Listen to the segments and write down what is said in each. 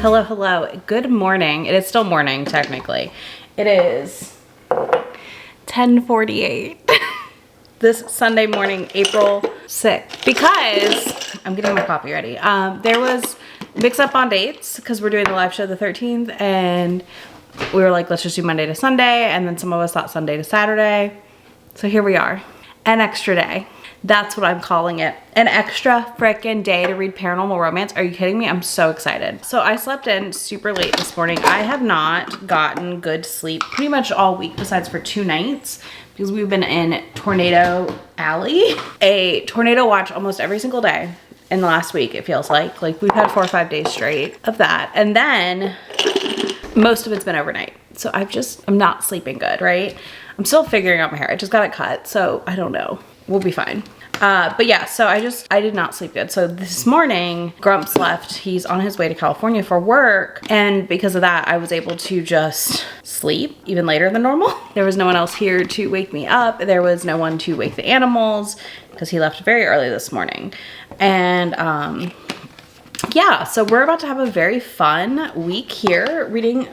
Hello, hello. Good morning. It is still morning, technically. It is 10:48. This Sunday morning, April 6th. Because, I'm getting my coffee ready. There was mix up on dates because we're doing the live show the 13th and we were like, let's just do Monday to Sunday. And then some of us thought Sunday to Saturday. So here we are. An extra day. That's what I'm calling it. An extra frickin' day to read paranormal romance. Are you kidding me? I'm so excited. So I slept in super late this morning. I have not gotten good sleep pretty much all week besides for 2 nights because we've been in Tornado Alley. A tornado watch almost every single day in the last week, it feels like. Like we've had 4 or 5 days straight of that. And then most of it's been overnight. So I'm not sleeping good, right? I'm still figuring out my hair. I just got it cut, so I don't know. We'll be fine. But yeah, so I did not sleep good. So this morning, Grumps left. He's on his way to California for work. And because of that, I was able to just sleep even later than normal. There was no one else here to wake me up. There was no one to wake the animals because he left very early this morning. And yeah, so we're about to have a very fun week here reading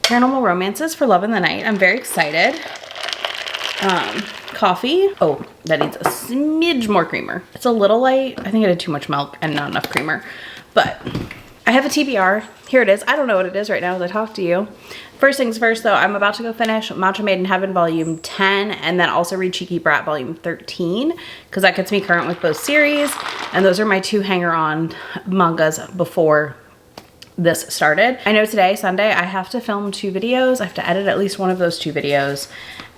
paranormal romances for love in the night. I'm very excited. Coffee. Oh, that needs a smidge more creamer. It's a little light. I think I did too much milk and not enough creamer. But I have a TBR. Here it is. I don't know what it is right now as I talk to you. First things first though, I'm about to go finish Matcha Made in Heaven Volume 10 and then also read Cheeky Brat Volume 13 because that gets me current with both series. And those are my 2 hanger-on mangas before this started. I know today, Sunday, I have to film 2 videos. I have to edit at least one of those 2 videos.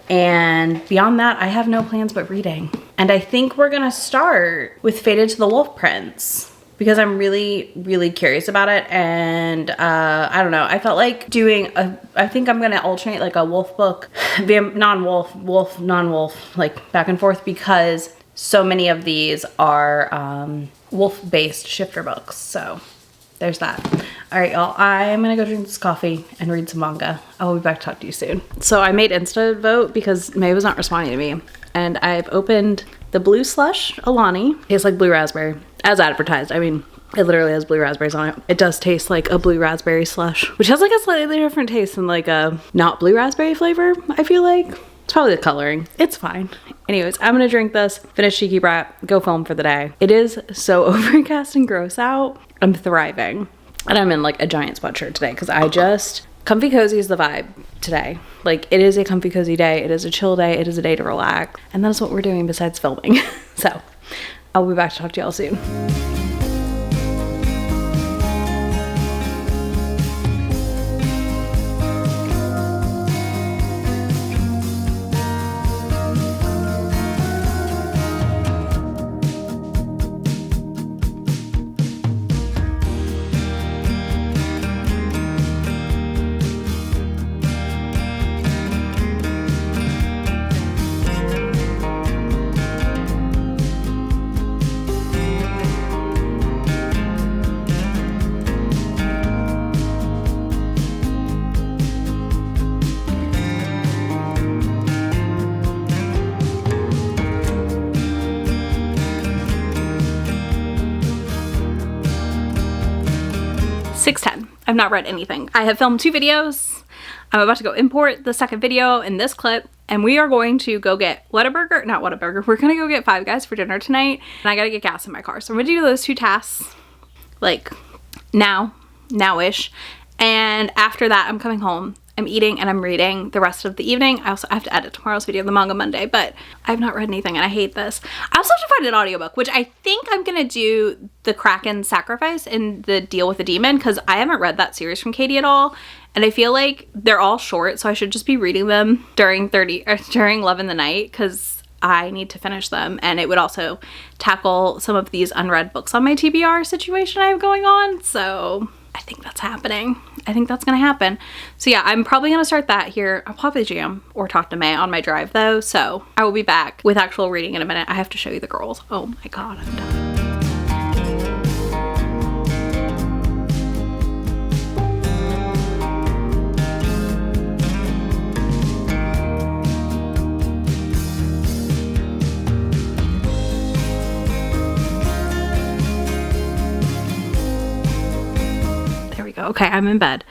And beyond that, I have no plans but reading. And I think we're gonna start with Fated to the Wolf Prince because I'm really, really curious about it. And I don't know, I felt like doing I think I'm gonna alternate like a wolf book, non-wolf, wolf, non-wolf, like back and forth because so many of these are wolf-based shifter books. So there's that. All right, y'all, I'm gonna go drink this coffee and read some manga. I will be back to talk to you soon. So I made Insta vote because May was not responding to me. And I've opened the blue slush Alani. Tastes like blue raspberry, as advertised. I mean, it literally has blue raspberries on it. It does taste like a blue raspberry slush, which has like a slightly different taste than like a not blue raspberry flavor, I feel like. It's probably the coloring. It's fine. Anyways, I'm gonna drink this, finish Cheeky Brat, go film for the day. It is so overcast and gross out. I'm thriving. And I'm in like a giant sweatshirt today because comfy cozy is the vibe today. Like it is a comfy cozy day. It is a chill day. It is a day to relax. And that's what we're doing besides filming. So I'll be back to talk to y'all soon. I've not read anything. I have filmed 2 videos. I'm about to go import the second video in this clip and we are going to go get not Whataburger. We're gonna go get Five Guys for dinner tonight and I gotta get gas in my car. So I'm gonna do those 2 tasks like now-ish. And after that, I'm coming home. I'm eating and I'm reading the rest of the evening. I also have to edit tomorrow's video, the Manga Monday, but I've not read anything and I hate this. I also have to find an audiobook, which I think I'm gonna do the Kraken Sacrifice and the Deal with the Demon because I haven't read that series from Katie at all. And I feel like they're all short, so I should just be reading them during Love in the Night because I need to finish them. And it would also tackle some of these unread books on my TBR situation I have going on. So I think that's happening. I think that's gonna happen. So yeah, I'm probably gonna start that here. I'll probably jam or talk to May on my drive though. So I will be back with actual reading in a minute. I have to show you the girls. Oh my God, I'm done. Okay, I'm in bed.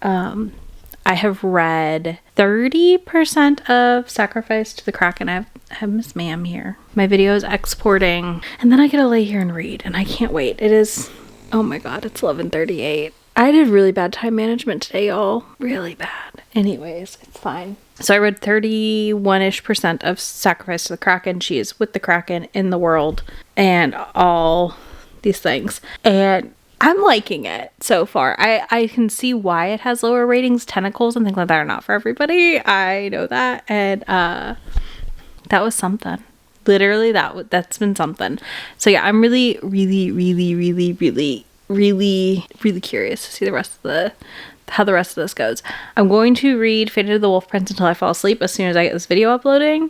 I have read 30% of Sacrifice to the Kraken. I have Miss Ma'am here. My video is exporting, and then I get to lay here and read, and I can't wait. It is, oh my god, it's 11:38. I did really bad time management today, y'all. Really bad. Anyways, it's fine. So I read 31-ish% of Sacrifice to the Kraken. She is with the Kraken in the world and all these things. And I'm liking it so far. I can see why it has lower ratings. Tentacles and things like that are not for everybody. I know that. And that was something. Literally, that's been something. So yeah, I'm really curious to see how the rest of this goes. I'm going to read Fate of the Wolf Prince until I fall asleep as soon as I get this video uploading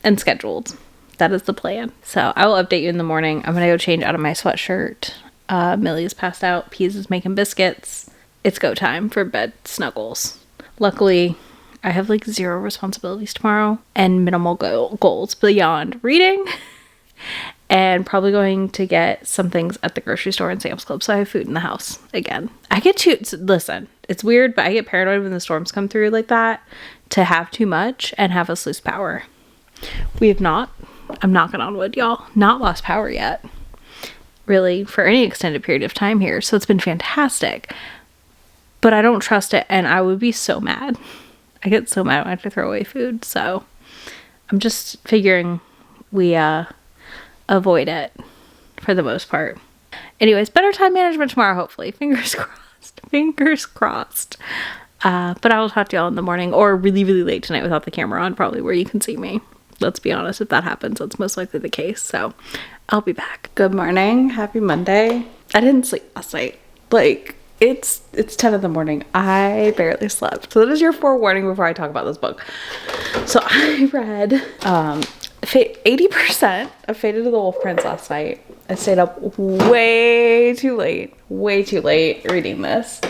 and scheduled. That is the plan. So I will update you in the morning. I'm gonna go change out of my sweatshirt. Millie's passed out. Peas is making biscuits. It's go time for bed snuggles. Luckily, I have like 0 responsibilities tomorrow and minimal goals beyond reading and probably going to get some things at the grocery store and Sam's Club so I have food in the house again. Listen, it's weird, but I get paranoid when the storms come through like that to have too much and have us lose power. We have not, I'm knocking on wood, y'all, not lost power yet. Really, for any extended period of time here. So it's been fantastic. But I don't trust it, and I would be so mad. I get so mad when I have to throw away food. So I'm just figuring we avoid it for the most part. Anyways, better time management tomorrow, hopefully. Fingers crossed. Fingers crossed. But I will talk to y'all in the morning or really late tonight without the camera on, probably where you can see me. Let's be honest, if that happens, that's most likely the case. So I'll be back. Good morning. Happy Monday. I didn't sleep last night. Like, it's 10 in the morning. I barely slept. So that is your forewarning before I talk about this book. So I read 80% of Fate of the Wolf Prince last night. I stayed up way too late reading this.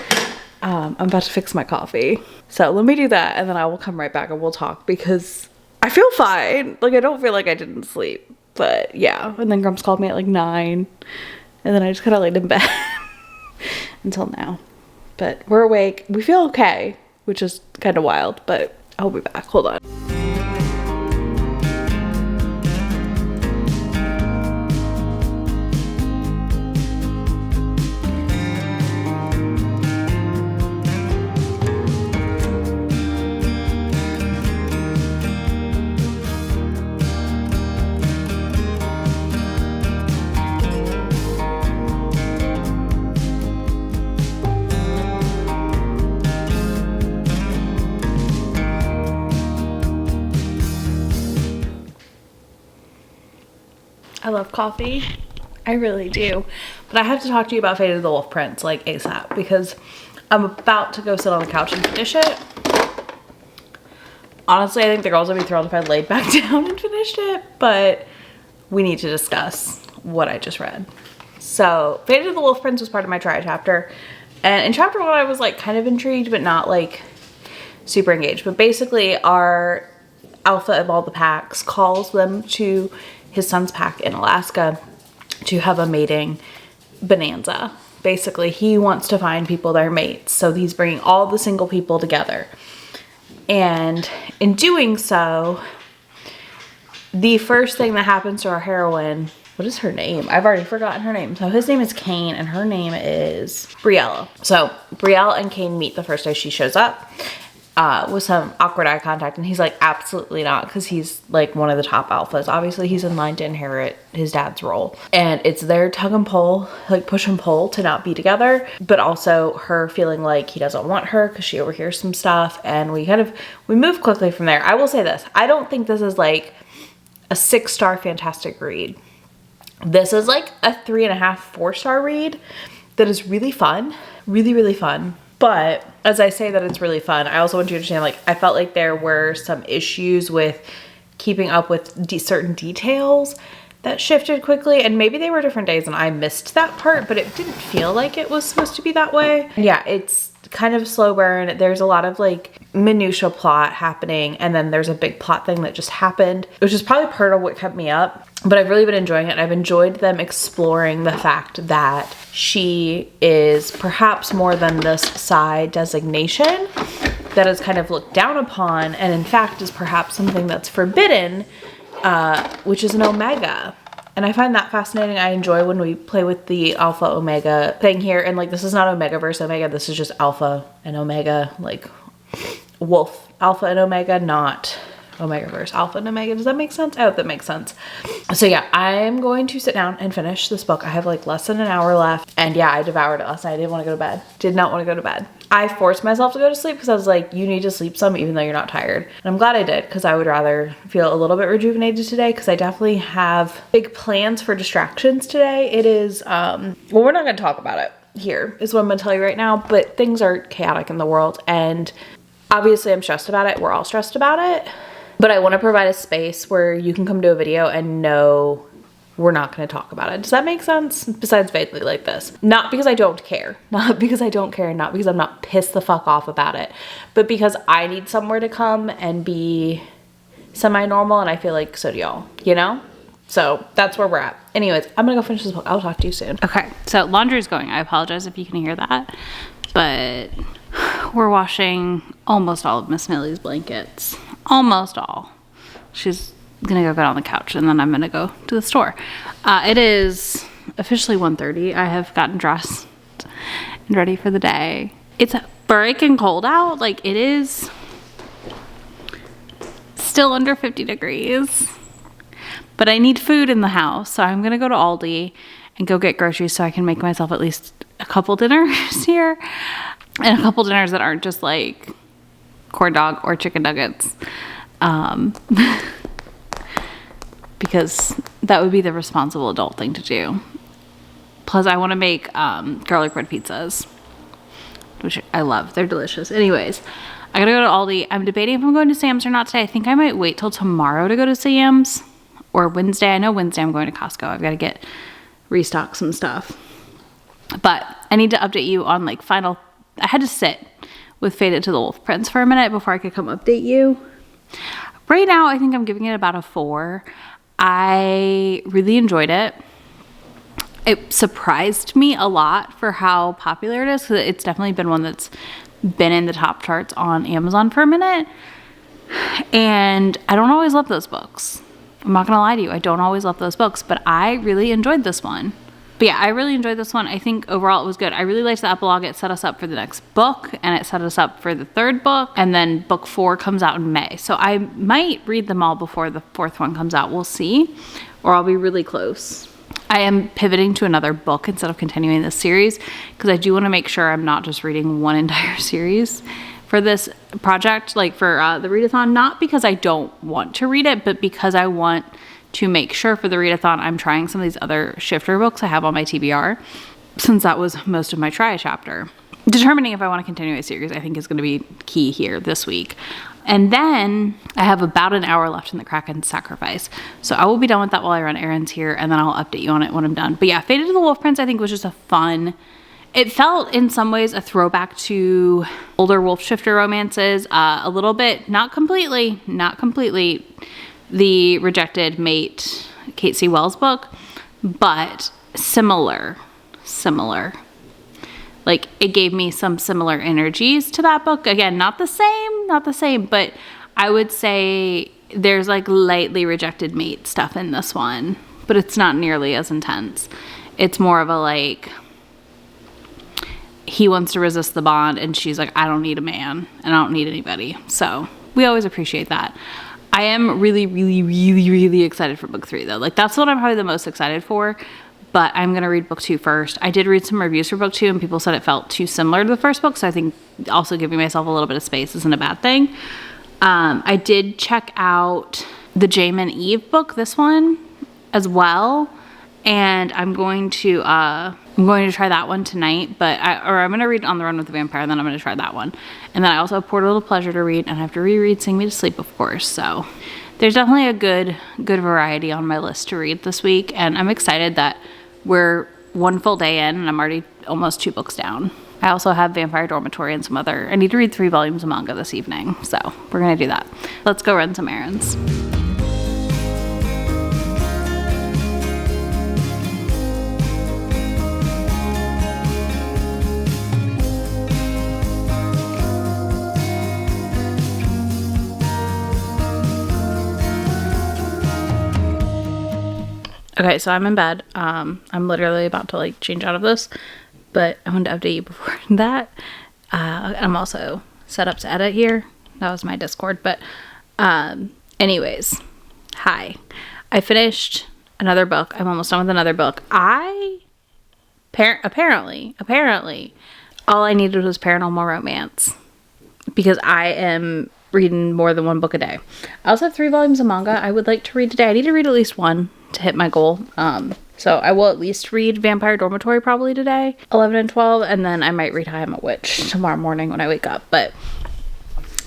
I'm about to fix my coffee. So let me do that and then I will come right back and we'll talk because I feel fine. Like, I don't feel like I didn't sleep. But yeah, and then Grumps called me at like 9. And then I just kind of laid in bed until now. But we're awake. We feel okay, which is kind of wild, but I'll be back. Hold on. I love coffee. I really do. But I have to talk to you about Fate of the Wolf Prince, like ASAP, because I'm about to go sit on the couch and finish it. Honestly, I think the girls would be thrilled if I laid back down and finished it, but we need to discuss what I just read. So, Fate of the Wolf Prince was part of my try chapter. And in chapter 1, I was like kind of intrigued, but not like super engaged. But basically, our alpha of all the packs calls them to his son's pack in Alaska to have a mating bonanza. Basically, he wants to find people that are mates. So he's bringing all the single people together. And in doing so, the first thing that happens to our heroine, what is her name? I've already forgotten her name. So his name is Kane and her name is Briella. So Brielle and Kane meet the first day she shows up. With some awkward eye contact, and he's like, absolutely not, because he's like one of the top alphas. Obviously he's in line to inherit his dad's role, and it's their tug and pull, like push and pull to not be together, but also her feeling like he doesn't want her because she overhears some stuff, and we move quickly from there. I will say this, I don't think this is like a 6-star fantastic read. This is like a 3.5, 4-star read that is really fun, really fun. But as I say that it's really fun, I also want you to understand, like, I felt like there were some issues with keeping up with certain details that shifted quickly. And maybe they were different days and I missed that part, but it didn't feel like it was supposed to be that way. Yeah, it's kind of slow burn. There's a lot of like minutia plot happening. And then there's a big plot thing that just happened, which is probably part of what kept me up. but I've really been enjoying it. I've enjoyed them exploring the fact that she is perhaps more than this psi designation that is kind of looked down upon, and in fact is perhaps something that's forbidden, which is an omega. And I find that fascinating. I enjoy when we play with the alpha omega thing here, and like, this is not omega versus omega, this is just alpha and omega, like wolf alpha and omega, not omega versus alpha and omega. Does that make sense? I hope that makes sense. So yeah, I'm going to sit down and finish this book. I have like less than an hour left, and yeah, I devoured it last night. I didn't want to go to bed. Did not want to go to bed. I forced myself to go to sleep because I was like, you need to sleep some even though you're not tired. And I'm glad I did, because I would rather feel a little bit rejuvenated today, because I definitely have big plans for distractions today. It is, well, we're not going to talk about it here is what I'm going to tell you right now, but things are chaotic in the world, and obviously I'm stressed about it. We're all stressed about it, but I want to provide a space where you can come to a video and know we're not going to talk about it. Does that make sense? Besides vaguely like this. Not because I don't care. Not because I don't care. Not because I'm not pissed the fuck off about it. But because I need somewhere to come and be semi-normal, and I feel like so do y'all, you know? So that's where we're at. Anyways, I'm going to go finish this book. I'll talk to you soon. Okay, so laundry's going. I apologize if you can hear that. But we're washing almost all of Miss Millie's blankets. Almost all. She's gonna go get on the couch, and then I'm gonna go to the store. It is officially 1:30. I have gotten dressed and ready for the day. It's freaking cold out. Like, it is still under 50 degrees, but I need food in the house, so I'm gonna go to Aldi and go get groceries so I can make myself at least a couple dinners here, and a couple dinners that aren't just like corn dog or chicken nuggets. Because that would be the responsible adult thing to do. Plus, I want to make garlic bread pizzas, which I love. They're delicious. Anyways, I gotta go to Aldi. I'm debating if I'm going to Sam's or not today. I think I might wait till tomorrow to go to Sam's, or Wednesday. I know Wednesday I'm going to Costco. I've got to restock some stuff. But I need to update you on like final. I had to sit with Faded to the Wolf Prince for a minute before I could come update you. Right now, I think I'm giving it about a 4. I really enjoyed it. It surprised me a lot for how popular it is, because it's definitely been one that's been in the top charts on Amazon for a minute. And I don't always love those books. I'm not gonna lie to you, I don't always love those books, but I really enjoyed this one. But yeah, I really enjoyed this one. I think overall it was good. I really liked the epilogue. It set us up for the next book, and it set us up for the 3rd book, and then book 4 comes out in May. So I might read them all before the 4th one comes out. We'll see, or I'll be really close. I am pivoting to another book instead of continuing this series, because I do want to make sure I'm not just reading one entire series for this project, like for the readathon. Not because I don't want to read it, but because I want to make sure for the readathon I'm trying some of these other shifter books I have on my TBR, since that was most of my try a chapter. Determining if I want to continue a series, I think, is going to be key here this week. And then I have about an hour left in the Kraken Sacrifice. So I will be done with that while I run errands here, and then I'll update you on it when I'm done. But yeah, Faded to the Wolf Prince I think was just a fun, it felt in some ways a throwback to older wolf shifter romances, a little bit, not completely, the Rejected Mate Kate C. Wells book, but similar. Like, it gave me some similar energies to that book. Again, not the same, but I would say there's like lightly Rejected Mate stuff in this one, but it's not nearly as intense. It's more of a like, he wants to resist the bond, and she's like, I don't need a man, and I don't need anybody. So we always appreciate that. I am really excited for book 3 though. Like, that's what I'm probably the most excited for, but I'm going to read book 2 first. I did read some reviews for book 2, and people said it felt too similar to the first book, so I think also giving myself a little bit of space isn't a bad thing. I did check out the Jamin and Eve book, this one as well, and I'm going to try that one tonight, I'm going to read On the Run with the Vampire, and then I'm going to try that one. And then I also have Portal of Pleasure to read, and I have to reread Sing Me to Sleep, of course. So there's definitely a good variety on my list to read this week, and I'm excited that we're one full day in, and I'm already almost 2 books down. I also have Vampire Dormitory and I need to read 3 volumes of manga this evening, so we're going to do that. Let's go run some errands. Okay, so I'm in bed. I'm literally about to like change out of this, but I wanted to update you before that. I'm also set up to edit here. That was my Discord, but anyways, hi. I finished another book. I'm almost done with another book. Apparently, all I needed was paranormal romance because I am reading more than one book a day. I also have 3 volumes of manga I would like to read today. I need to read at least one to hit my goal. So I will at least read Vampire Dormitory probably today, 11 and 12, and then I might read I Am a Witch tomorrow morning when I wake up. But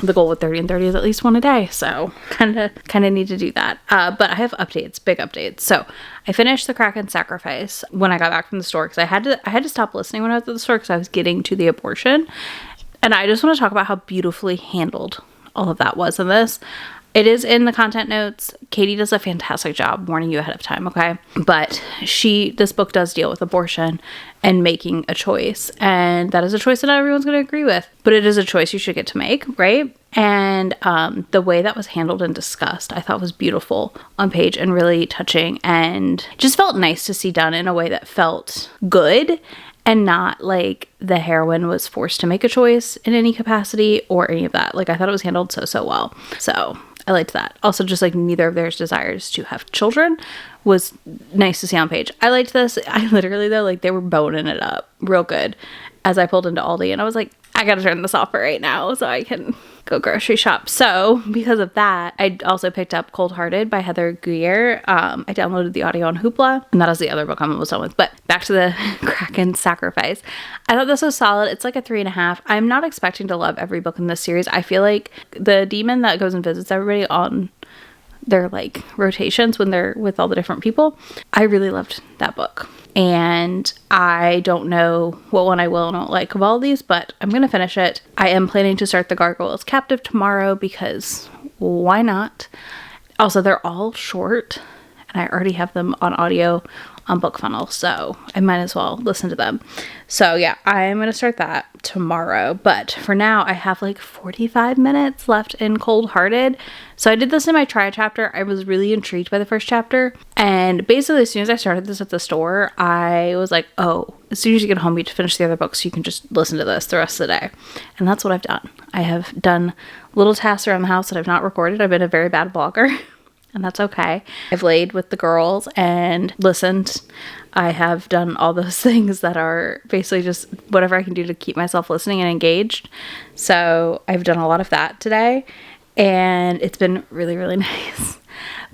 the goal with 30 and 30 is at least one a day, so kind of need to do that. But I have updates, big updates. So I finished The Kraken Sacrifice when I got back from the store because I had to stop listening when I was at the store because I was getting to the abortion, and I just want to talk about how beautifully handled all of that was in this. It is in the content notes. Katie does a fantastic job warning you ahead of time, okay? But this book does deal with abortion and making a choice. And that is a choice that not everyone's going to agree with. But it is a choice you should get to make, right? And the way that was handled and discussed, I thought was beautiful on page and really touching. And just felt nice to see done in a way that felt good. And not like the heroine was forced to make a choice in any capacity or any of that. Like, I thought it was handled so well. So I liked that. Also, just like neither of their desires to have children was nice to see on page. I liked this. I literally, though, like they were boning it up real good as I pulled into Aldi. And I was like, I gotta turn this off for right now so I can go grocery shop. So because of that, I also picked up Cold Hearted by Heather Guyer. I downloaded the audio on Hoopla, and that is the other book I'm almost done with. But back to the Kraken Sacrifice. I thought this was solid. It's like a 3.5. I'm not expecting to love every book in this series. I feel like the demon that goes and visits everybody on their like rotations when they're with all the different people, I really loved that book. And I don't know what one I will and won't like of all these, but I'm going to finish it. I am planning to start The Gargoyle's Captive tomorrow because why not? Also, they're all short and I already have them on audio on BookFunnel, so I might as well listen to them. So yeah, I'm going to start that tomorrow. But for now, I have like 45 minutes left in Cold Hearted. So I did this in my try chapter. I was really intrigued by the first chapter. And basically, as soon as I started this at the store, I was like, oh, as soon as you get home, you have to finish the other books. You can just listen to this the rest of the day. And that's what I've done. I have done little tasks around the house that I've not recorded. I've been a very bad vlogger. And that's okay. I've laid with the girls and listened. I have done all those things that are basically just whatever I can do to keep myself listening and engaged. So I've done a lot of that today. And it's been really, really nice.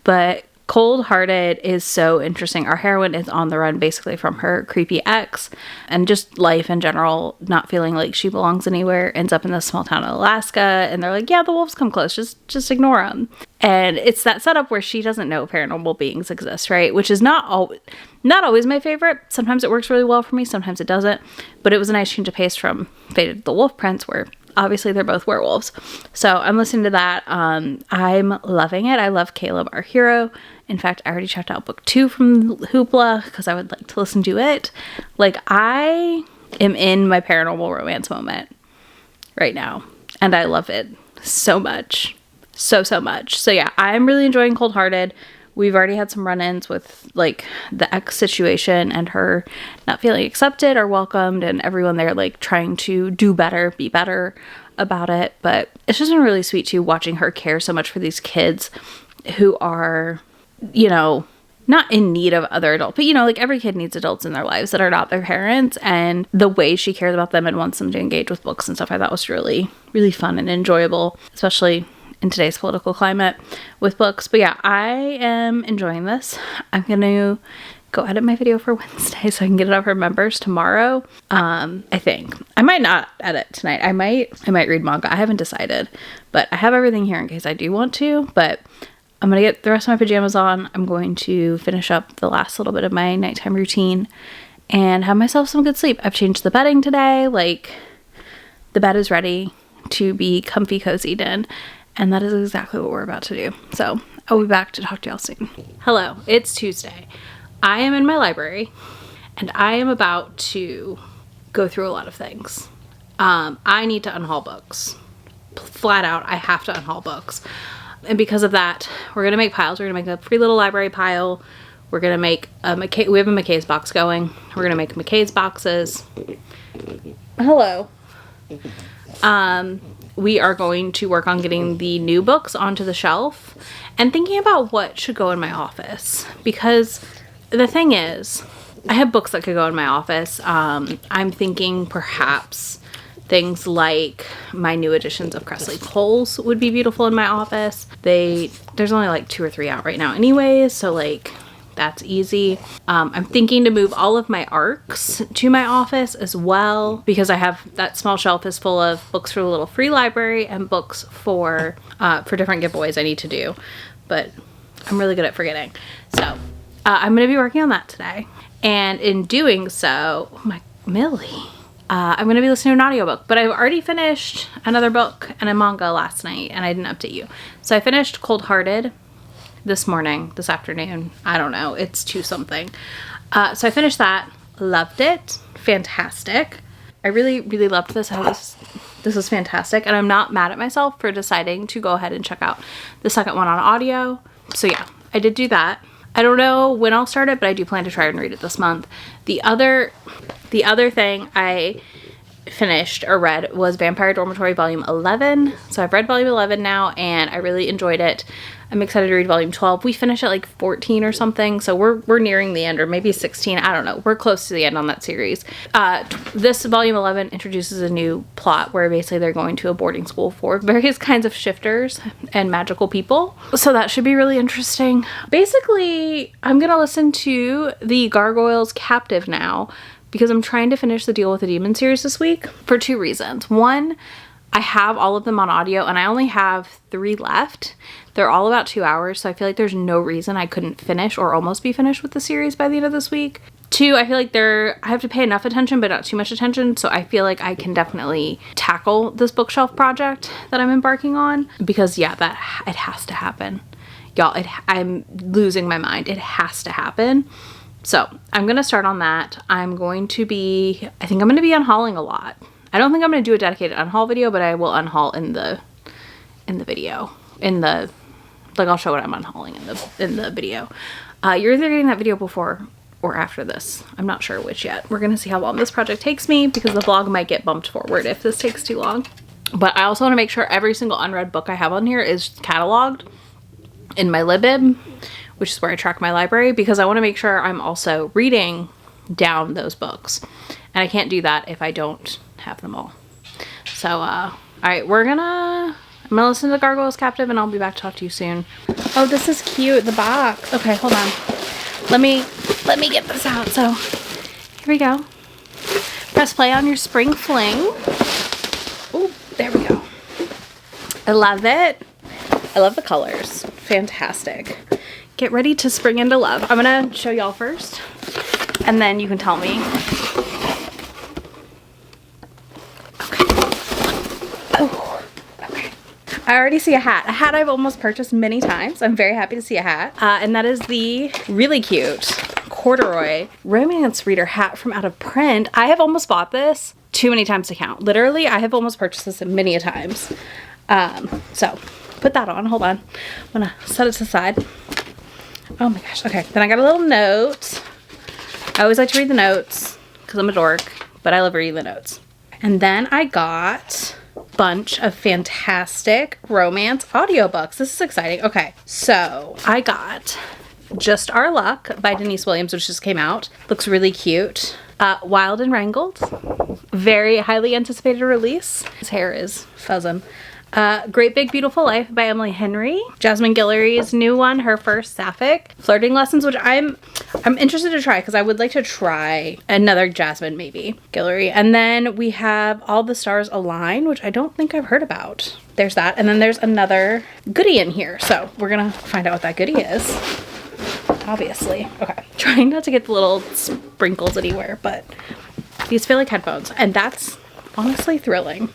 But Cold Hearted is so interesting. Our heroine is on the run basically from her creepy ex and just life in general, not feeling like she belongs anywhere, ends up in this small town in Alaska and they're like, yeah, the wolves come close, just ignore them. And it's that setup where she doesn't know paranormal beings exist, right? Which is not always my favorite. Sometimes it works really well for me, sometimes it doesn't. But it was a nice change of pace from Fate of the Wolf Prince where obviously they're both werewolves. So I'm listening to that. I'm loving it. I love Caleb, our hero. In fact, I already checked out book 2 from Hoopla because I would like to listen to it. Like, I am in my paranormal romance moment right now. And I love it so much. So much. So yeah, I'm really enjoying Cold Hearted. We've already had some run-ins with like the ex situation and her not feeling accepted or welcomed and everyone there like trying to do better, be better about it. But it's just been really sweet too watching her care so much for these kids who are, you know, not in need of other adults, but you know, like every kid needs adults in their lives that are not their parents, and the way she cares about them and wants them to engage with books and stuff I thought was really, really fun and enjoyable, especially in today's political climate with books. But yeah, I am enjoying this. I'm gonna go edit my video for Wednesday so I can get it up for members tomorrow. I think I might not edit tonight. I might read manga. I haven't decided, but I have everything here in case I do want to. But I'm gonna get the rest of my pajamas on. I'm going to finish up the last little bit of my nighttime routine and have myself some good sleep. I've changed the bedding today. Like, the bed is ready to be comfy cozied in, and that is exactly what we're about to do. So I'll be back to talk to y'all soon. Hello, it's Tuesday. I am in my library and I am about to go through a lot of things. I need to unhaul books. Flat out, I have to unhaul books. And because of that, we're gonna make piles. We're gonna make a free little library pile We're gonna make a we have a McKay's box going. We're gonna make McKay's boxes. Hello. We are going to work on getting the new books onto the shelf and thinking about what should go in my office, because the thing is, I have books that could go in my office. I'm thinking perhaps things like my new editions of Cressley Coles would be beautiful in my office. There's only like 2 or 3 out right now anyways, so like that's easy. I'm thinking to move all of my ARCs to my office as well, because I have that small shelf is full of books for the little free library and books for different giveaways I need to do, but I'm really good at forgetting. So I'm going to be working on that today. And in doing so, oh my, Millie, I'm going to be listening to an audiobook, but I've already finished another book and a manga last night, and I didn't update you. So I finished Cold Hearted this afternoon. I don't know. It's 2 something. So I finished that. Loved it. Fantastic. I really, really loved this. This is fantastic. And I'm not mad at myself for deciding to go ahead and check out the second one on audio. So yeah, I did do that. I don't know when I'll start it, but I do plan to try and read it this month. The other thing I finished or read was Vampire Dormitory Volume 11. So I've read Volume 11 now, and I really enjoyed it. I'm excited to read Volume 12. We finished at like 14 or something, so we're nearing the end, or maybe 16. I don't know. We're close to the end on that series. This Volume 11 introduces a new plot where basically they're going to a boarding school for various kinds of shifters and magical people. So that should be really interesting. Basically, I'm going to listen to the Gargoyles Captive now, because I'm trying to finish the Deal with the Demon series this week for 2 reasons. One, I have all of them on audio, and I only have 3 left. They're all about 2 hours, so I feel like there's no reason I couldn't finish or almost be finished with the series by the end of this week. 2, I feel like I have to pay enough attention, but not too much attention, so I feel like I can definitely tackle this bookshelf project that I'm embarking on, because yeah, it has to happen. Y'all, I'm losing my mind. It has to happen. So I'm going to start on that. I think I'm going to be unhauling a lot. I don't think I'm going to do a dedicated unhaul video, but I will unhaul in the video. I'll show what I'm unhauling in the video. You're either getting that video before or after this. I'm not sure which yet. We're going to see how long this project takes me, because the vlog might get bumped forward if this takes too long. But I also want to make sure every single unread book I have on here is cataloged in my Libib, which is where I track my library, because I want to make sure I'm also reading down those books. And I can't do that if I don't have them all. So, all right, I'm gonna listen to the Gargoyles Captive, and I'll be back to talk to you soon. Oh, this is cute, the box. Okay, hold on. Let me get this out. So, here we go. Press play on your spring fling. Oh, there we go. I love it. I love the colors. Fantastic. Get ready to spring into love. I'm gonna show y'all first, and then you can tell me. I already see a hat. A hat I've almost purchased many times. I'm very happy to see a hat. And that is the really cute corduroy romance reader hat from Out of Print. I have almost bought this too many times to count. Literally, I have almost purchased this many a times. So put that on. Hold on. I'm gonna set it to the side. Oh my gosh. Okay. Then I got a little note. I always like to read the notes because I'm a dork, but I love reading the notes. And then I got bunch of fantastic romance audiobooks. This is exciting. Okay, so I got Just Our Luck by Denise Williams, which just came out. Looks really cute. Wild and Wrangled. Very highly anticipated release. His hair is fuzzing. Great Big Beautiful Life by Emily Henry. Jasmine Guillory's new one, her first sapphic. Flirting Lessons, which I'm interested to try because I would like to try another Jasmine maybe. Guillory. And then we have All the Stars Align, which I don't think I've heard about. There's that. And then there's another goodie in here. So we're gonna find out what that goodie is. Obviously. Okay. Trying not to get the little sprinkles anywhere, but these feel like headphones. And that's honestly thrilling.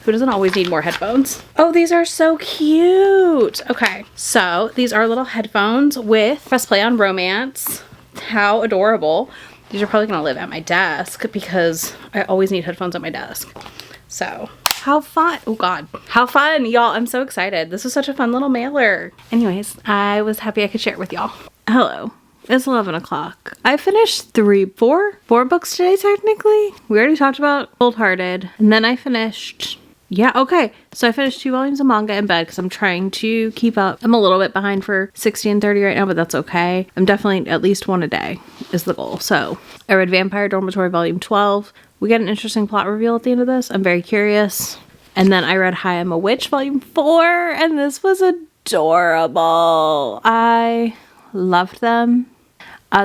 Who doesn't always need more headphones? Oh, these are so cute. Okay, so these are little headphones with Press Play on Romance. How adorable. These are probably gonna live at my desk because I always need headphones at my desk. So, how fun. Oh God, how fun, y'all. I'm so excited. This was such a fun little mailer. Anyways, I was happy I could share it with y'all. Hello, It's 11 o'clock. I finished four books today, technically. We already talked about Cold Hearted. And then I finished... Yeah, okay. So I finished 2 volumes of manga in bed because I'm trying to keep up. I'm a little bit behind for 60 and 30 right now, but that's okay. I'm definitely at least 1 a day is the goal. So I read Vampire Dormitory Volume 12. We get an interesting plot reveal at the end of this. I'm very curious. And then I read Hi, I'm a Witch Volume 4, and this was adorable. I loved them.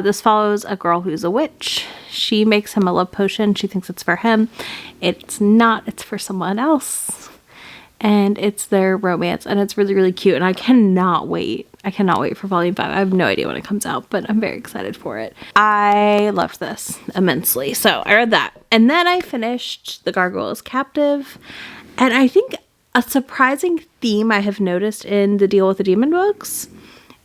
This follows a girl who's a witch. She makes him a love potion. She thinks it's for him. It's not. It's for someone else. And it's their romance. And it's really, really cute. And I cannot wait. I cannot wait for volume 5. I have no idea when it comes out, but I'm very excited for it. I loved this immensely. So I read that. And then I finished The Gargoyle's Captive. And I think a surprising theme I have noticed in the Deal with the Demon books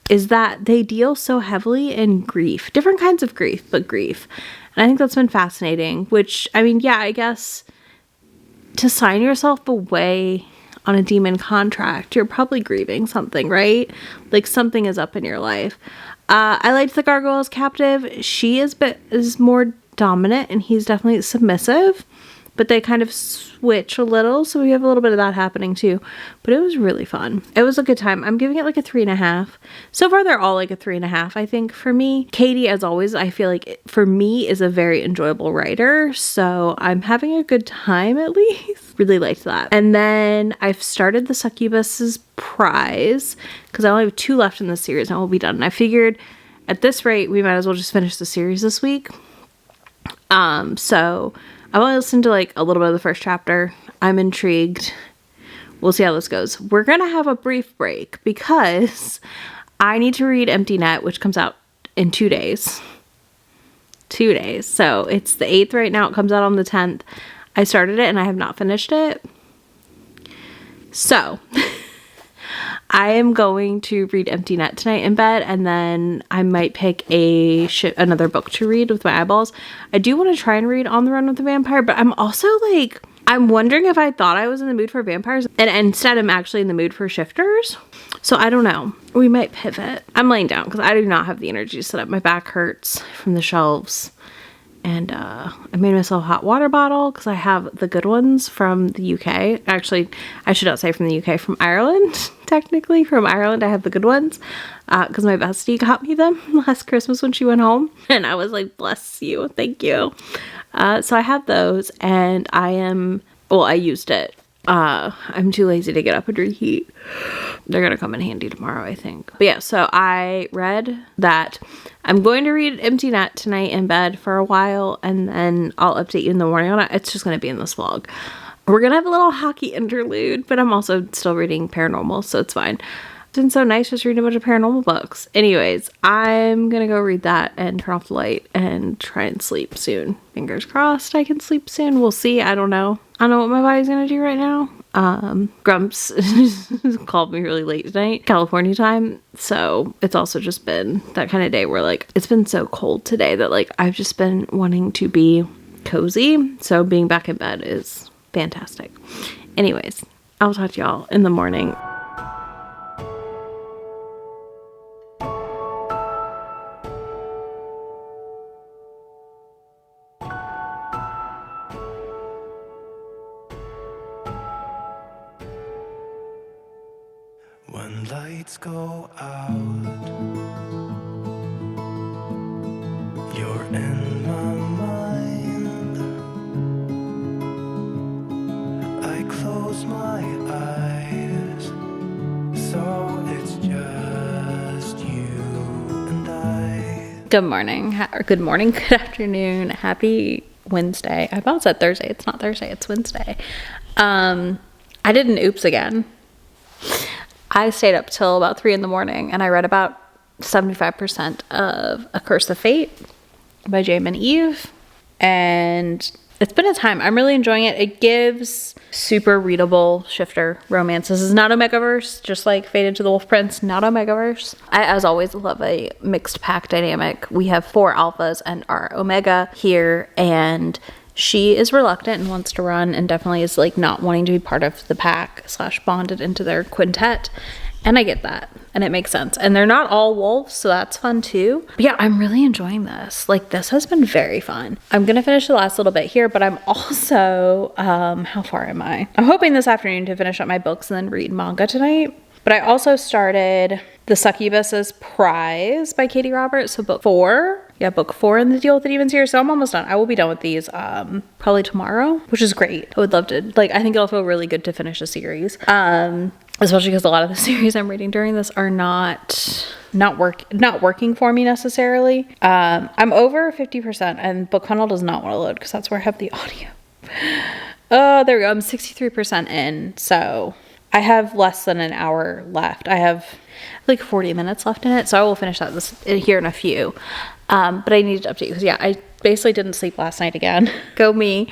is that they deal so heavily in grief. Different kinds of grief, but grief. And I think that's been fascinating, which, I mean, yeah, I guess to sign yourself away on a demon contract, you're probably grieving something, right? Like something is up in your life. I liked The Gargoyle's Captive. She is more dominant and he's definitely submissive, but they kind of switch a little. So we have a little bit of that happening too, but it was really fun. It was a good time. I'm giving it like a 3.5. So far, they're all like a 3.5, I think, for me. Katie, as always, I feel like for me is a very enjoyable writer. So I'm having a good time at least. Really liked that. And then I've started the Succubus's Prize because I only have 2 left in the series and we'll be done. And I figured at this rate, we might as well just finish the series this week. So I've only listened to like a little bit of the first chapter. I'm intrigued. We'll see how this goes. We're going to have a brief break because I need to read Empty Net, which comes out in 2 days. 2 days. So it's the 8th right now. It comes out on the 10th. I started it and I have not finished it. So I am going to read Empty Net tonight in bed, and then I might pick another book to read with my eyeballs. I do want to try and read On the Run with the Vampire, but I'm also like, I'm wondering if I thought I was in the mood for vampires, and instead I'm actually in the mood for shifters. So I don't know. We might pivot. I'm laying down because I do not have the energy to sit up. My back hurts from the shelves. And I made myself a hot water bottle because I have the good ones from the UK. Actually, I should not say from the UK, from Ireland. Technically, from Ireland, I have the good ones because my bestie got me them last Christmas when she went home. And I was like, bless you. Thank you. So I have those and I used it. I'm too lazy to get up and reheat. They're gonna come in handy tomorrow, I think. But yeah, so I read that. I'm going to read Empty Net tonight in bed for a while, and then I'll update you in the morning on it. It's just gonna be in this vlog. We're gonna have a little hockey interlude, but I'm also still reading paranormal, so it's fine. It's been so nice just reading a bunch of paranormal books. Anyways, I'm gonna go read that and turn off the light and try and sleep soon. Fingers crossed I can sleep soon. We'll see. I don't know. I don't know what my body's gonna do right now. Grumps called me really late tonight, California time. So it's also just been that kind of day where like, it's been so cold today that like, I've just been wanting to be cozy. So being back in bed is fantastic. Anyways, I'll talk to y'all in the morning. When lights go out, you're in my mind. I close my eyes, so it's just you and I. Good morning, good afternoon, happy Wednesday. I about said Thursday. It's not Thursday, it's Wednesday. I did an oops again. I stayed up till about 3 in the morning and I read about 75% of A Curse of Fate by James and Eve. And it's been a time. I'm really enjoying it. It gives super readable shifter romance. This is not Omegaverse, just like Faded to the Wolf Prince, not Omegaverse. I, as always, love a mixed pack dynamic. We have 4 alphas and our Omega here, and she is reluctant and wants to run and definitely is like not wanting to be part of the pack / bonded into their quintet. And I get that. And it makes sense. And they're not all wolves, so that's fun too. But yeah, I'm really enjoying this. Like, this has been very fun. I'm going to finish the last little bit here, but I'm also, how far am I? I'm hoping this afternoon to finish up my books and then read manga tonight. But I also started The Succubus's Prize by Katie Roberts. So book 4. Yeah, book 4 in the Deal with the Demons here. So I'm almost done. I will be done with these probably tomorrow, which is great. I would love to, like, I think it'll feel really good to finish a series. Especially because a lot of the series I'm reading during this are not working for me necessarily. I'm over 50% and Book Funnel does not want to load because that's where I have the audio. Oh, there we go. I'm 63% in. So I have less than an hour left. I have like 40 minutes left in it. So I will finish that here in a few. But I needed to update you because, yeah, I basically didn't sleep last night again. Go me.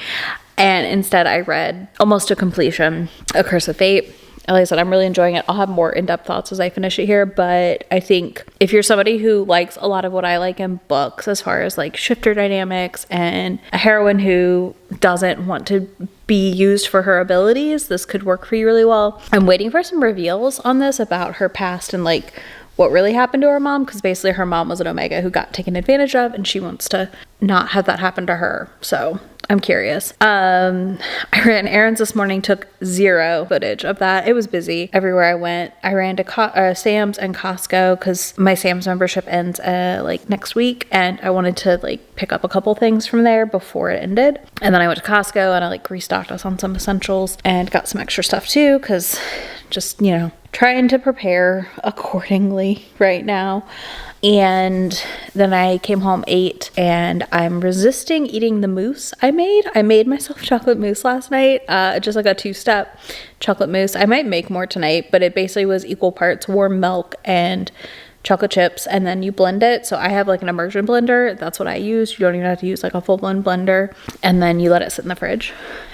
And instead I read almost to completion A Curse of Fate. Like I said, I'm really enjoying it. I'll have more in-depth thoughts as I finish it here, but I think if you're somebody who likes a lot of what I like in books, as far as like shifter dynamics and a heroine who doesn't want to be used for her abilities, this could work for you really well. I'm waiting for some reveals on this about her past and like what really happened to her mom, because basically her mom was an Omega who got taken advantage of and she wants to not have that happen to her. So I'm curious. I ran errands this morning, took 0 footage of that. It was busy everywhere I went. I ran to Sam's and Costco because my Sam's membership ends like next week, and I wanted to like pick up a couple things from there before it ended. And then I went to Costco and I like restocked us on some essentials and got some extra stuff too, because just, you know, trying to prepare accordingly right now. And then I came home, ate, and I'm resisting eating the mousse I made. I made myself chocolate mousse last night, just like a 2-step chocolate mousse. I might make more tonight, but it basically was equal parts warm milk and chocolate chips, and then you blend it. So I have like an immersion blender. That's what I use. You don't even have to use like a full blown blender. And then you let it sit in the fridge.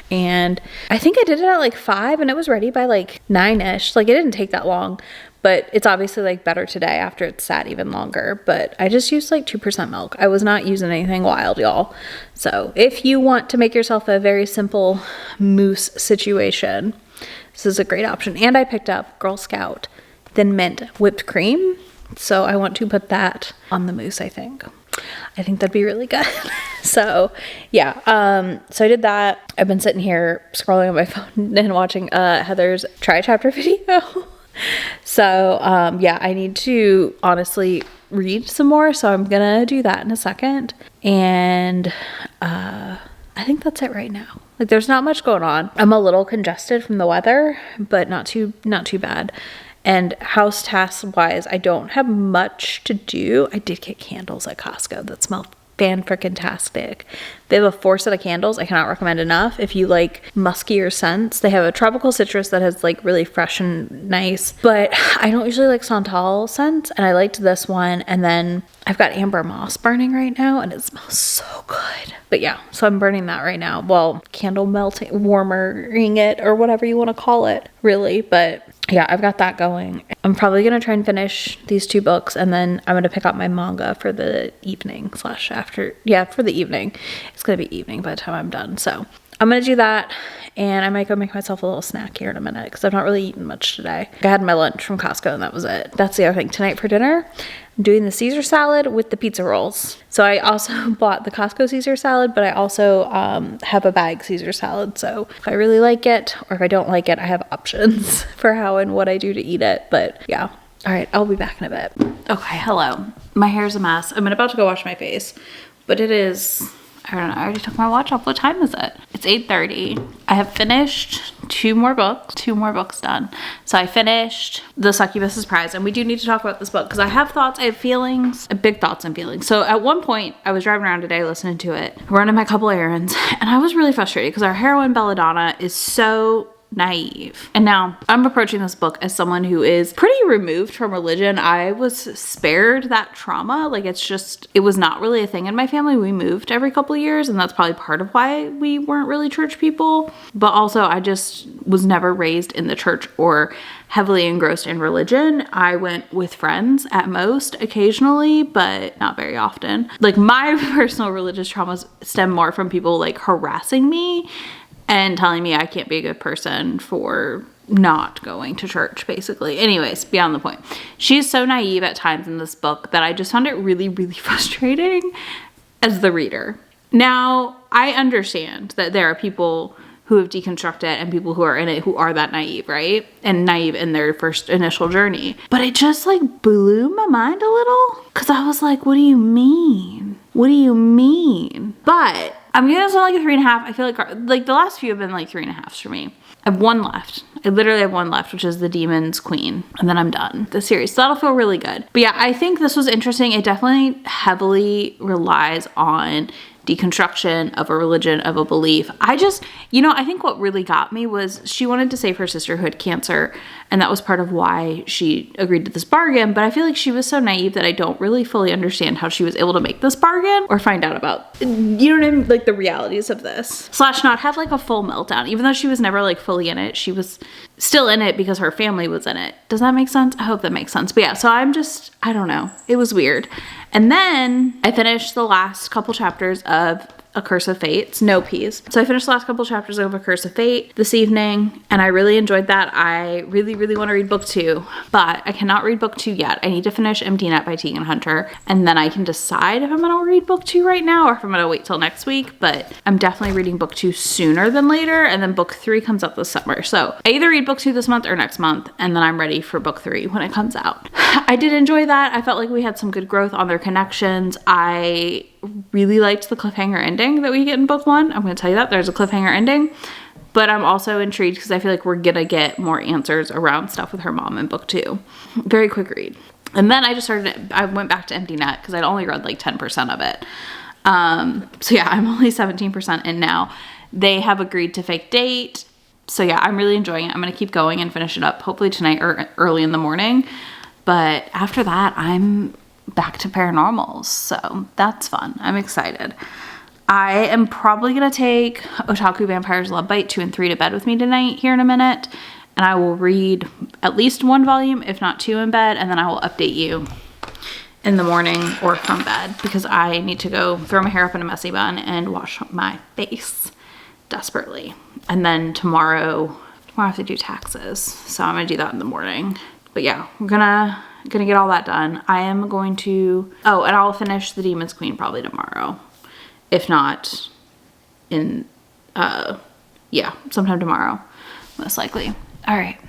And I think I did it at like 5 and it was ready by like 9-ish. Like, it didn't take that long, but it's obviously like better today after it's sat even longer. But I just used like 2% milk. I was not using anything wild, y'all. So if you want to make yourself a very simple mousse situation, this is a great option. And I picked up Girl Scout Thin Mint whipped cream. So I want to put that on the mousse, I think. I think that'd be really good. So yeah, so I did that. I've been sitting here scrolling on my phone and watching Heather's try chapter video. So yeah, I need to honestly read some more, so I'm gonna do that in a second. And I think that's it right now. Like, there's not much going on. I'm a little congested from the weather, but not too bad. And house tasks wise, I don't have much to do. I did get candles at Costco that smell fan-frickin-tastic. They have a 4 set of candles. I cannot recommend enough. If you like muskier scents, they have a tropical citrus that has like really fresh and nice, but I don't usually like Santal scents, and I liked this one. And then I've got amber moss burning right now and it smells so good. But yeah, so I'm burning that right now. Well, candle melting, warmering it, or whatever you want to call it, really. But yeah, I've got that going. I'm probably going to try and finish these 2 books, and then I'm going to pick up my manga for the evening / after. Yeah, for the evening. It's going to be evening by the time I'm done. So I'm going to do that, and I might go make myself a little snack here in a minute because I've not really eaten much today. I had my lunch from Costco and that was it. That's the other thing. Tonight for dinner, I'm doing the Caesar salad with the pizza rolls. So I also bought the Costco Caesar salad, but I also have a bag Caesar salad. So if I really like it or if I don't like it, I have options for how and what I do to eat it. But yeah. All right, I'll be back in a bit. Okay, hello. My hair's a mess. I'm about to go wash my face, but it is, I don't know, I already took my watch off. What time is it? It's 8:30. I have finished 2 more books done. So I finished The Succubus's Prize, and we do need to talk about this book because I have thoughts, I have feelings, big thoughts and feelings. So at one point, I was driving around today listening to it, running my couple errands, and I was really frustrated because our heroine Belladonna is so naive. And now I'm approaching this book as someone who is pretty removed from religion. I was spared that trauma. Like, it was not really a thing in my family. We moved every couple of years, and that's probably part of why we weren't really church people. But also, I just was never raised in the church or heavily engrossed in religion. I went with friends at most occasionally, but not very often. Like, my personal religious traumas stem more from people like harassing me and telling me I can't be a good person for not going to church, basically. Anyways, beyond the point. She's so naive at times in this book that I just found it really, really frustrating as the reader. Now, I understand that there are people who have deconstructed and people who are in it who are that naive, right? And naive in their first initial journey. But it just like blew my mind a little, because I was like, what do you mean? What do you mean? But I'm giving this one like a 3.5. I feel like the last few have been like 3.5s for me. I have one left. I literally have one left, which is The Demon's Queen. And then I'm done the series. So that'll feel really good. But yeah, I think this was interesting. It definitely heavily relies on deconstruction of a religion, of a belief. I think what really got me was she wanted to save her sister who had cancer, and that was part of why she agreed to this bargain. But I feel like she was so naive that I don't really fully understand how she was able to make this bargain or find out about, you know what I mean, like the realities of this. / not have like a full meltdown. Even though she was never like fully in it, she was still in it because her family was in it. Does that make sense? I hope that makes sense. But yeah, so I don't know. It was weird. And then I finished the last couple chapters of A Curse of Fate. It's no P's. So I finished the last couple chapters of A Curse of Fate this evening, and I really enjoyed that. I really, really want to read book 2, but I cannot read book 2 yet. I need to finish Empty Net by Tegan Hunter, and then I can decide if I'm going to read book 2 right now or if I'm going to wait till next week. But I'm definitely reading book 2 sooner than later, and then book 3 comes out this summer. So I either read book 2 this month or next month, and then I'm ready for book 3 when it comes out. I did enjoy that. I felt like we had some good growth on their connections. I really liked the cliffhanger ending that we get in book 1. I'm going to tell you that there's a cliffhanger ending, but I'm also intrigued because I feel like we're going to get more answers around stuff with her mom in book 2. Very quick read. And then I went back to Empty Net because I'd only read like 10% of it. So yeah, I'm only 17% in now. They have agreed to fake date. So yeah, I'm really enjoying it. I'm going to keep going and finish it up hopefully tonight or early in the morning. But after that, I'm back to paranormals. So that's fun. I'm excited. I am probably going to take Otaku Vampire's Love Bite 2 and 3 to bed with me tonight here in a minute. And I will read at least 1 volume, if not 2 in bed. And then I will update you in the morning or from bed because I need to go throw my hair up in a messy bun and wash my face desperately. And then tomorrow I have to do taxes. So I'm going to do that in the morning. But yeah, we're gonna get all that done. I am going to, and I'll finish The Demon's Queen probably tomorrow. If not in, sometime tomorrow, most likely. All right,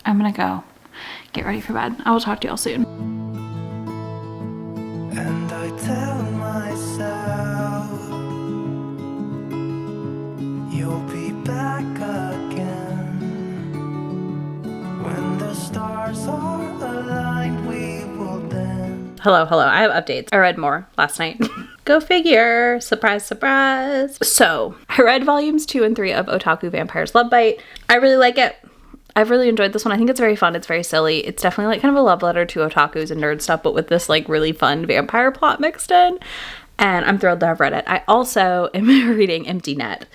I'm gonna go get ready for bed. I will talk to y'all soon. And I tell myself you'll be back again. When the stars are aligned, we will then. Hello. I have updates. I read more last night. Go figure. Surprise, surprise. So I read volumes 2 and 3 of Otaku Vampire's Love Bite. I really like it. I've really enjoyed this one. I think it's very fun. It's very silly. It's definitely like kind of a love letter to otakus and nerd stuff, but with this like really fun vampire plot mixed in. And I'm thrilled to have read it. I also am reading Empty Net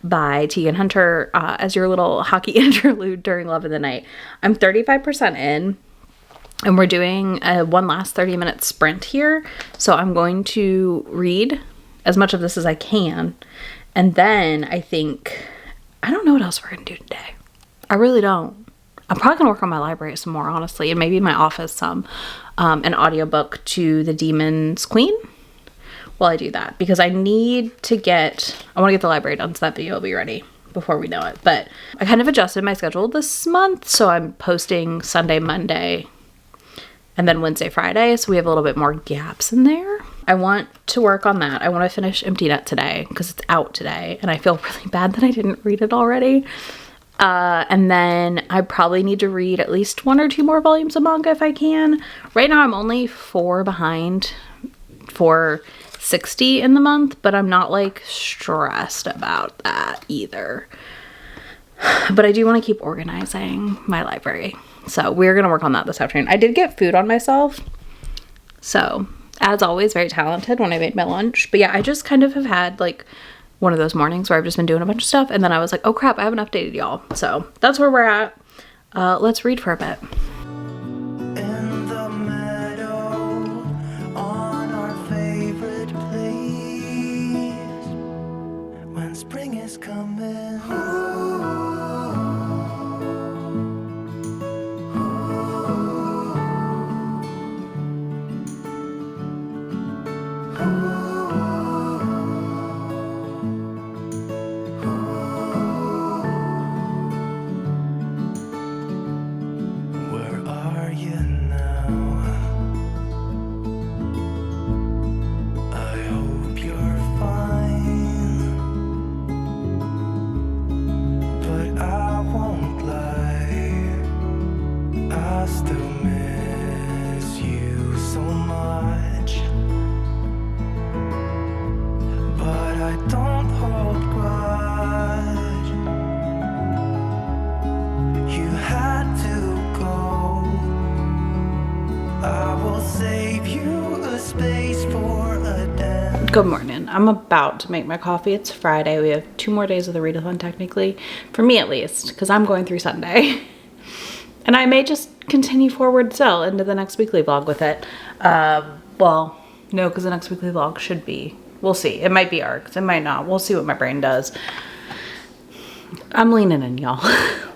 by Tegan Hunter as your little hockey interlude during Love of the Night. I'm 35% in, and we're doing one last 30-minute sprint here. So I'm going to read as much of this as I can. And then I don't know what else we're going to do today. I really don't. I'm probably going to work on my library some more, honestly, and maybe in my office some. An audiobook to The Demon's Queen while I do that, because I want to get the library done so that video will be ready before we know it. But I kind of adjusted my schedule this month, so I'm posting Sunday, Monday, and then Wednesday, Friday, so we have a little bit more gaps in there. I want to work on that. I want to finish Empty Net today because it's out today, and I feel really bad that I didn't read it already. And then I probably need to read at least 1 or 2 more volumes of manga if I can. Right now I'm only 4 behind for 60 in the month, but I'm not like stressed about that either. But I do want to keep organizing my library. So we're going to work on that this afternoon. I did get food on myself. So as always, very talented when I made my lunch. But yeah, I just kind of have had like one of those mornings where I've just been doing a bunch of stuff, and then I was like, oh crap, I haven't updated y'all. So that's where we're at. Let's read for a bit. In the meadow, on our favorite place, when spring is coming, I still miss you so much, but I don't hold grudge. You had to go. I will save you a space for a dance. Good morning. I'm about to make my coffee. It's Friday. We have 2 more days of the readathon technically, for me at least, because I'm going through Sunday. And I may just continue forward still into the next weekly vlog with it. Well, no, because the next weekly vlog should be, we'll see. It might be arcs, it might not. We'll see what my brain does. I'm leaning in, y'all.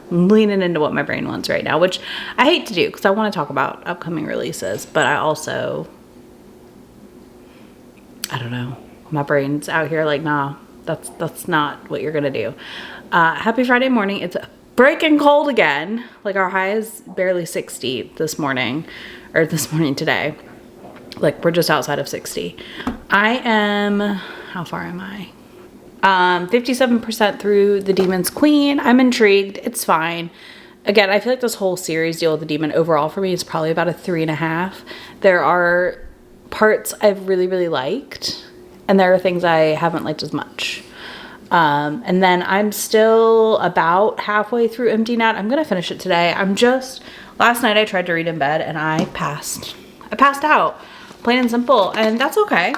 I'm leaning into what my brain wants right now, which I hate to do because I want to talk about upcoming releases, but I also, I don't know. My brain's out here like, nah, that's not what you're gonna do. Happy Friday morning. It's breaking cold again. Like our high is barely 60 this morning, or this morning today. Like we're just outside of 60. I am, how far am I? 57% through the Demon's Queen. I'm intrigued. It's fine. Again, I feel like this whole series deal with the demon overall for me is probably about a 3.5. There are parts I've really, really liked, and there are things I haven't liked as much. And then I'm still about halfway through Empty Net. I'm gonna finish it today. Last night I tried to read in bed and I passed out, plain and simple, and that's okay.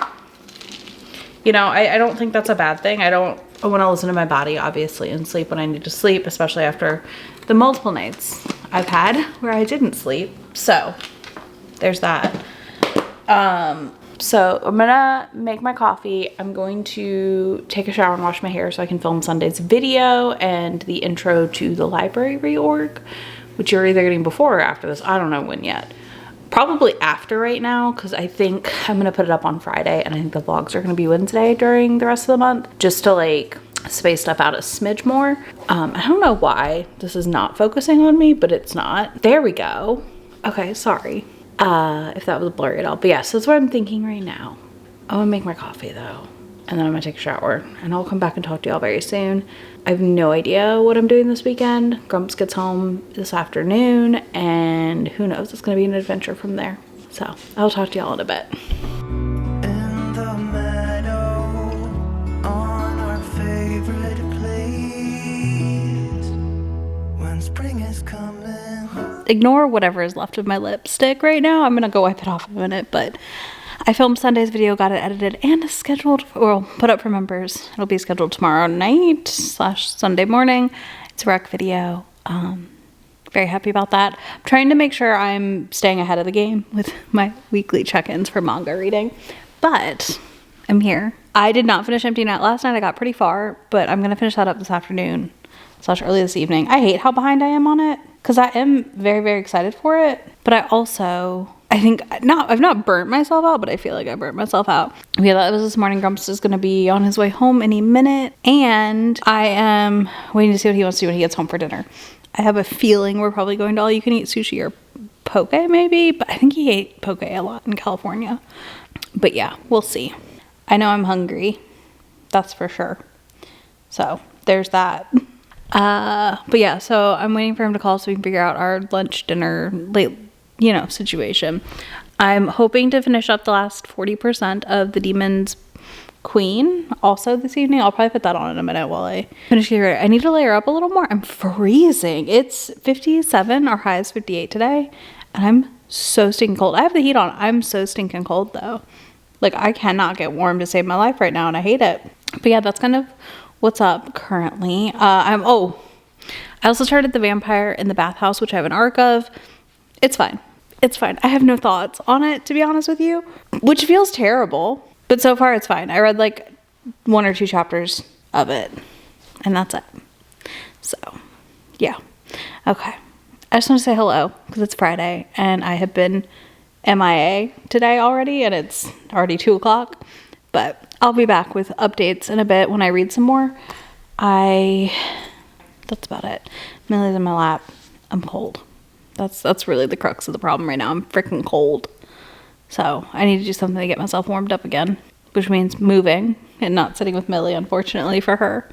You know, I don't think that's a bad thing. I want to listen to my body, obviously, and sleep when I need to sleep, especially after the multiple nights I've had where I didn't sleep. So there's that. So I'm gonna make my coffee. I'm going to take a shower and wash my hair so I can film Sunday's video and the intro to the library reorg, which you're either getting before or after this. I don't know when yet. Probably after right now, because I think I'm gonna put it up on Friday, and I think the vlogs are gonna be Wednesday during the rest of the month, just to like space stuff out a smidge more. I don't know why this is not focusing on me, but it's not. There we go. Okay, sorry if that was blurry at all, but yeah, so that's what I'm thinking right now. I'm gonna make my coffee though, and then I'm gonna take a shower, and I'll come back and talk to y'all very soon. I have no idea what I'm doing this weekend. Grumps gets home this afternoon, and who knows, it's gonna be an adventure from there. So I'll talk to y'all in a bit. In the meadow, on our favorite place, when spring is coming. Ignore whatever is left of my lipstick right now. I'm gonna go wipe it off in a minute, but I filmed Sunday's video, got it edited and scheduled, or put up for members. It'll be scheduled tomorrow night / Sunday morning. It's a rec video. Very happy about that. I'm trying to make sure I'm staying ahead of the game with my weekly check-ins for manga reading, but I'm here. I did not finish Empty Net last night. I got pretty far, but I'm gonna finish that up this afternoon / early this evening. I hate how behind I am on it because I am very, very excited for it, but I think I've not burnt myself out, but I feel like I burnt myself out. Yeah, that was this morning. Grumps is going to be on his way home any minute, and I am waiting to see what he wants to do when he gets home for dinner. I have a feeling we're probably going to all you can eat sushi or poke maybe, but I think he ate poke a lot in California. But yeah, we'll see. I know I'm hungry. That's for sure. So there's that. But yeah, so I'm waiting for him to call so we can figure out our lunch, dinner, late, situation. I'm hoping to finish up the last 40% of the Demon's Queen also this evening. I'll probably put that on in a minute while I finish here. I need to layer up a little more. I'm freezing. It's 57. Our high is 58 today, and I'm so stinking cold. I have the heat on. I'm so stinking cold though. Like I cannot get warm to save my life right now, and I hate it. But yeah, that's kind of what's up currently. I also started The Vampire in the Bathhouse, which I have an arc of. It's fine. It's fine. I have no thoughts on it, to be honest with you, which feels terrible, but so far it's fine. I read like 1 or 2 chapters of it, and that's it. So yeah. Okay. I just want to say hello because it's Friday and I have been MIA today already, and it's already 2 o'clock, but I'll be back with updates in a bit when I read some more. That's about it. Millie's in my lap. I'm cold. That's really the crux of the problem right now. I'm freaking cold. So I need to do something to get myself warmed up again, which means moving and not sitting with Millie, unfortunately for her,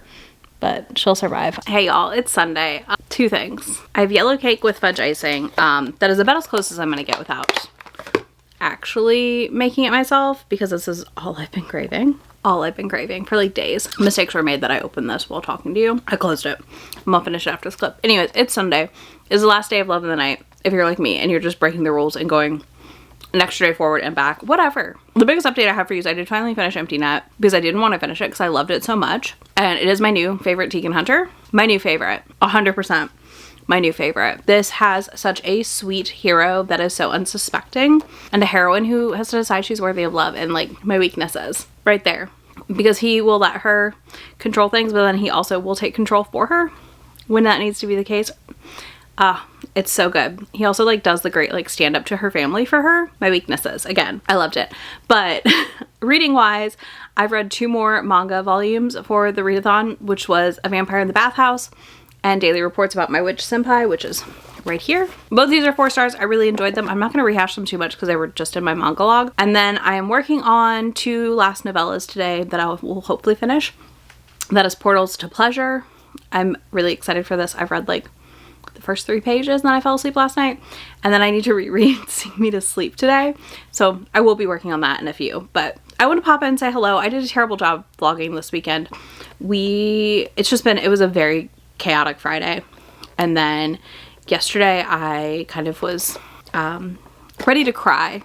but she'll survive. Hey y'all, it's Sunday. two things. I have yellow cake with fudge icing. That is about as close as I'm gonna get without actually making it myself, because this is all I've been craving. All I've been craving for like days. Mistakes were made that I opened this while talking to you. I closed it. I'm gonna finish it after this clip. Anyways, it's Sunday. It's the last day of Love of the Night. If you're like me and you're just breaking the rules and going an extra day forward and back, whatever. The biggest update I have for you is I did finally finish Empty Net, because I didn't want to finish it because I loved it so much. And it is my new favorite Tegan Hunter. My new favorite. 100%. My new favorite. This has such a sweet hero that is so unsuspecting, and a heroine who has to decide she's worthy of love, and like my weaknesses right there, because he will let her control things, but then he also will take control for her when that needs to be the case. It's so good. He also like does the great like stand up to her family for her. My weaknesses. Again, I loved it. But reading wise, I've read 2 more manga volumes for the readathon, which was A Vampire in the Bathhouse and Daily Reports About My Witch Senpai, which is right here. Both these are 4 stars. I really enjoyed them. I'm not going to rehash them too much because they were just in my manga log. And then I am working on 2 last novellas today that I will hopefully finish. That is Portals to Pleasure. I'm really excited for this. I've read like the first 3 pages and then I fell asleep last night, and then I need to reread Sing Me to Sleep today, so I will be working on that in a few. But I want to pop in and say hello. I did a terrible job vlogging this weekend. It was a very chaotic Friday, and then yesterday I kind of was ready to cry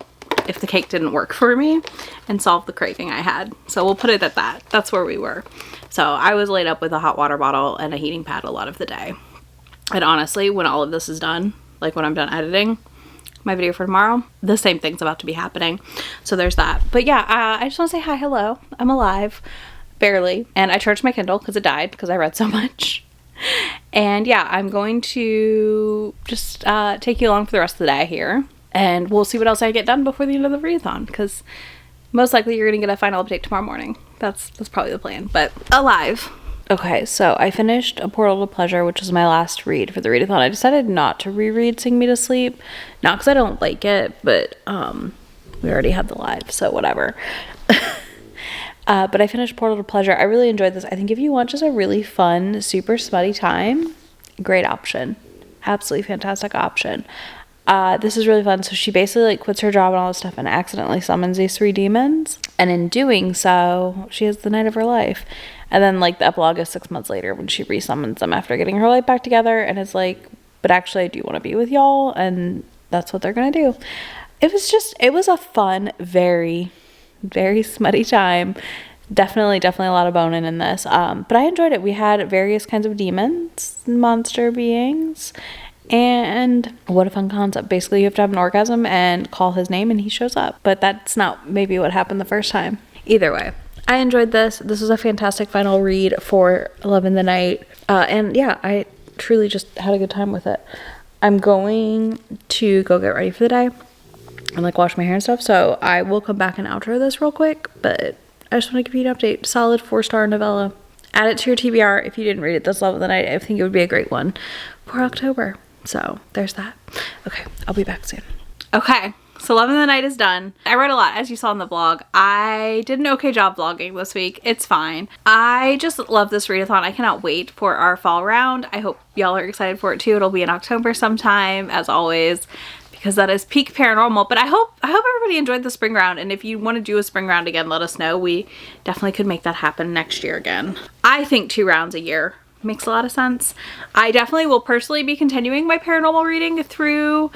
if the cake didn't work for me and solve the craving I had. So we'll put it at that. That's where we were. So I was laid up with a hot water bottle and a heating pad a lot of the day. And honestly, when all of this is done, like when I'm done editing my video for tomorrow, the same thing's about to be happening. So there's that. But yeah, I just want to say hi, hello. I'm alive, barely. And I charged my Kindle because it died because I read so much. And yeah, I'm going to just take you along for the rest of the day here. And we'll see what else I get done before the end of the readathon, because most likely you're going to get a final update tomorrow morning. That's probably the plan, but alive. Okay, so I finished A Portal to Pleasure, which was my last read for the readathon. I decided not to reread Sing Me to Sleep. Not because I don't like it, but we already had the live, so whatever. But I finished Portal to Pleasure. I really enjoyed this. I think if you want just a really fun, super smutty time, great option. Absolutely fantastic option. This is really fun. So she basically like quits her job and all this stuff and accidentally summons these 3 demons. And in doing so, she has the night of her life. And then like the epilogue is 6 months later when she resummons them after getting her life back together. And it's like, but actually I do want to be with y'all. And that's what they're going to do. It was a fun, very, very smutty time. Definitely a lot of boning in this. But I enjoyed it. We had various kinds of demons, monster beings. And what a fun concept. Basically, you have to have an orgasm and call his name and he shows up. But that's not maybe what happened the first time. Either way, I enjoyed this. This was a fantastic final read for Love in the Night. And yeah, I truly just had a good time with it. I'm going to go get ready for the day and like wash my hair and stuff. So I will come back and outro this real quick. But I just want to give you an update. Solid 4-star novella. Add it to your TBR if you didn't read it this Love of the Night. I think it would be a great one for October. So there's that. Okay, I'll be back soon. Okay, so Love of the Night is done. I read a lot, as you saw in the vlog. I did an okay job vlogging this week. It's fine. I just love this readathon. I cannot wait for our fall round. I hope y'all are excited for it too. It'll be in October sometime, as always, because that is peak paranormal. But I hope everybody enjoyed the spring round. And if you want to do a spring round again, let us know. We definitely could make that happen next year again. I think 2 rounds a year makes a lot of sense. I definitely will personally be continuing my paranormal reading through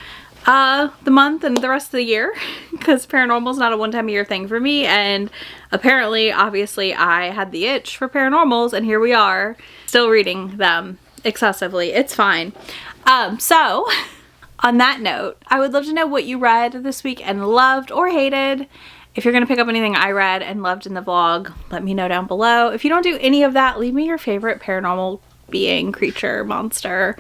the month and the rest of the year, because paranormal is not a one-time a year thing for me, and apparently, obviously, I had the itch for paranormals, and here we are, still reading them excessively. It's fine. So, on that note, I would love to know what you read this week and loved or hated. If you're going to pick up anything I read and loved in the vlog, let me know down below. If you don't do any of that, leave me your favorite paranormal being, creature, monster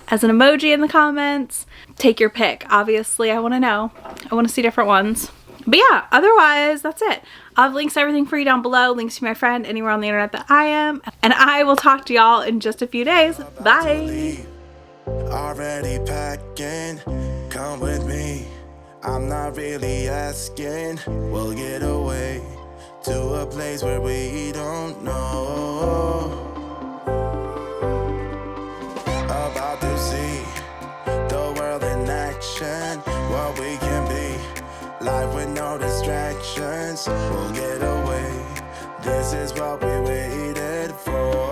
as an emoji in the comments. Take your pick. Obviously, I want to know. I want to see different ones. But yeah, otherwise, that's it. I'll have links to everything for you down below. Links to my friend anywhere on the internet that I am. And I will talk to y'all in just a few days. Bye. Already packing, come with me. I'm not really asking. We'll get away to a place where we don't know about this. Life with no distractions, we'll get away. This is what we waited for.